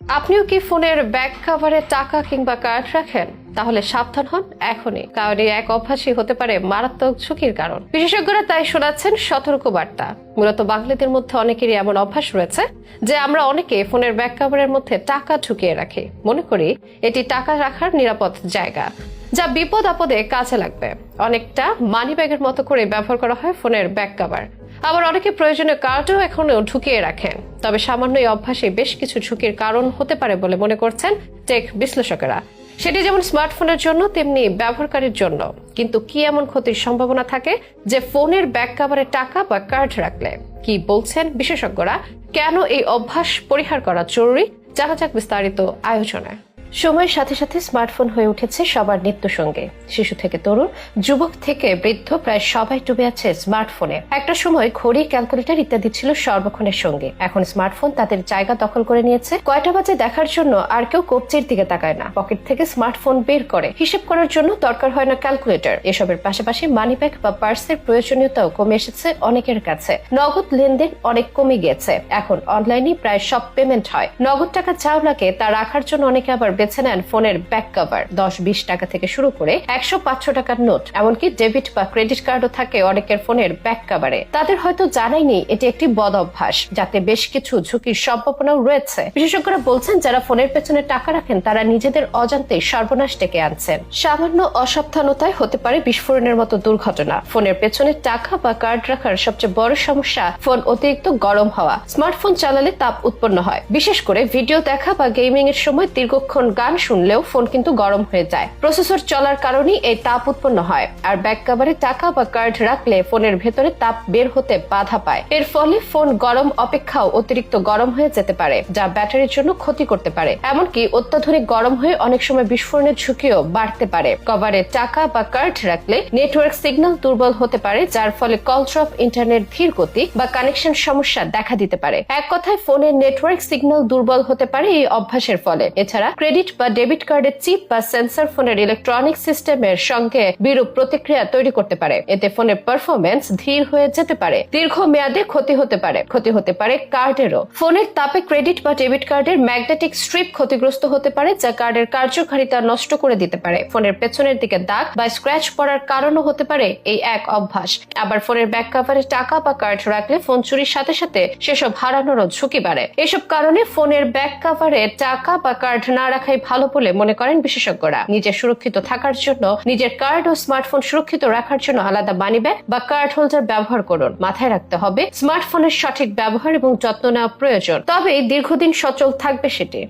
আপনিও কি ফোনের ব্যাক কভারে টাকা কিংবা কার্ড রাখেন? তাহলে সাবধান হন এখনই, কারণ এই এক অভ্যাসই হতে পারে মারাত্মক ঝুঁকির কারণ। বিশেষজ্ঞরা তাই শোনাচ্ছেন সতর্ক বার্তা। মূলত বাঙালিদের মধ্যে অনেকেরই এমন অভ্যাস রয়েছে যে আমরা অনেকে ফোনের ব্যাক কভারের মধ্যে টাকা ঢুকিয়ে রাখি, মনে করি এটি টাকা রাখার নিরাপদ জায়গা, যা বিপদ আপদে কাজে লাগবে। অনেকটা মানি ব্যাগের মতো করে ব্যবহার করা হয় ফোনের ব্যাক কভার। আবার অনেকে প্রয়োজনীয় কার্ডও এখনো ঢুকিয়ে রাখেন। তবে সামান্য এই অভ্যাসে বেশ কিছু ঝুঁকির কারণ হতে পারে বলে মনে করছেন টেক বিশ্লেষকেরা। সেটি যেমন স্মার্টফোনের জন্য তেমনি ব্যবহারকারীর জন্য। কিন্তু কি এমন ক্ষতির সম্ভাবনা থাকে যে ফোনের ব্যাক কভারে টাকা বা কার্ড রাখলে? কি বলছেন বিশেষজ্ঞরা? কেন এই অভ্যাস পরিহার করা জরুরি? জানা যাক বিস্তারিত আয়োজনে। সময়ের সাথে সাথে স্মার্টফোন হয়ে উঠেছে সবার নিত্য সঙ্গী। শিশু থেকে তরুণ, যুবক থেকে বৃদ্ধ, প্রায় সবাই ডুবে আছে স্মার্টফোনে। একটা সময় ঘড়ি, ক্যালকুলেটর ইত্যাদি ছিল সর্বক্ষণের সঙ্গে। এখন স্মার্টফোন তাদের জায়গা দখল করে নিয়েছে। কয়টা বাজে দেখার জন্য আর কেউ কবজির দিকে তাকায় না, পকেট থেকে স্মার্টফোন বের করে। হিসেব করার জন্য দরকার হয় না ক্যালকুলেটর। এসবের পাশাপাশি মানি ব্যাগ বা পার্সের প্রয়োজনীয়তাও কমে এসেছে অনেকের কাছে। নগদ লেনদেন অনেক কমে গিয়েছে। এখন অনলাইনে প্রায় সব পেমেন্ট হয়। নগদ টাকা চাও লাগে তা রাখার জন্য অনেকে আবার বেছে নেন ফোনের ব্যাক কভার। 10-20 টাকা থেকে শুরু করে 100-500 টাকার নোট, এমনকি ডেবিট বা ক্রেডিট কার্ডও থাকে অনেকের ফোনের ব্যাক কভারে। তাদের হয়তো জানাই নেই এটি একটি বদ অভ্যাস, যাতে বেশ কিছু ঝুঁকির সম্ভাবনাও রয়েছে। বিশেষজ্ঞরা বলছেন যারা ফোনের পেছনে টাকা রাখেন তারা নিজেদের অজান্তেই সর্বনাশ ডেকে আনছেন। সামান্য অসাবধানতায় হতে পারে বিস্ফোরণের মতো দুর্ঘটনা। ফোনের পেছনে টাকা বা কার্ড রাখার সবচেয়ে বড় সমস্যা ফোন অতিরিক্ত গরম হওয়া। স্মার্টফোন চালালে তাপ উৎপন্ন হয়। বিশেষ করে ভিডিও দেখা বা গেমিং এর সময় দীর্ঘক্ষণ গান শুনলেও ফোন কিন্তু গরম হয়ে যায়। প্রসেসর চলার কারণেই এই তাপ উৎপন্ন হয়। আর ব্যাক কভারে টাকা বা কার্ড রাখলে ফোনের ভেতরে তাপ বের হতে বাধা পায়। এর ফলে ফোন গরম অপেক্ষাও অতিরিক্ত গরম হয়ে যেতে পারে, যা ব্যাটারির জন্য ক্ষতি করতে পারে। এমনকি অত্যাধুনিক গরম হয়ে অনেক সময় বিস্ফোরণের ঝুঁকিও বাড়তে পারে। কভারে টাকা বা কার্ড রাখলে নেটওয়ার্ক সিগন্যাল দুর্বল হতে পারে, যার ফলে কল ড্রপ, ইন্টারনেট ধীর গতি বা কানেকশন সমস্যা দেখা দিতে পারে। এক কথায় ফোনের নেটওয়ার্ক সিগন্যাল দুর্বল হতে পারে এই অভ্যাসের ফলে। এছাড়া ক্রেডিট বা ডেবিট কার্ডের চিপ বা সেন্সর ফোনের ইলেকট্রনিক সিস্টেমের সঙ্গে বিরূপ প্রতিক্রিয়া তৈরি করতে পারে। এতে ফোনের পারফরমেন্স ধীর হয়ে যেতে পারে। দীর্ঘমেয়াদে ক্ষতি হতে পারে কার্ডেরও। ফোনের তাপে ক্রেডিট বা ডেবিট কার্ডের ম্যাগনেটিক স্ট্রিপ ক্ষতিগ্রস্ত হতে পারে, যা কার্ডের কার্যকারিতা নষ্ট করে দিতে পারে। ফোনের পেছনের দিকে দাগ বা স্ক্র্যাচ পড়ার কারণও হতে পারে এই এক অভ্যাস। আবার ফোনের ব্যাক কভারে টাকা বা কার্ড রাখলে ফোন চুরির সাথে সাথে সেসব হারানোরও ঝুঁকি বাড়ে। এসব কারণে ফোনের ব্যাক কভারে টাকা বা কার্ড না রাখাই ভালো বলে মনে করেন বিশেষজ্ঞরা। নিজে সুরক্ষিত থাকার জন্য, নিজের কার্ড ও স্মার্টফোন সুরক্ষিত রাখার জন্য আলাদা মানি ব্যাগ বা কার্ড হোল্ডার ব্যবহার করুন। মাথায় রাখতে হবে স্মার্টফোনের সঠিক ব্যবহার এবং যত্ন নেওয়া প্রয়োজন, তবেই দীর্ঘদিন সচল থাকবে সেটি।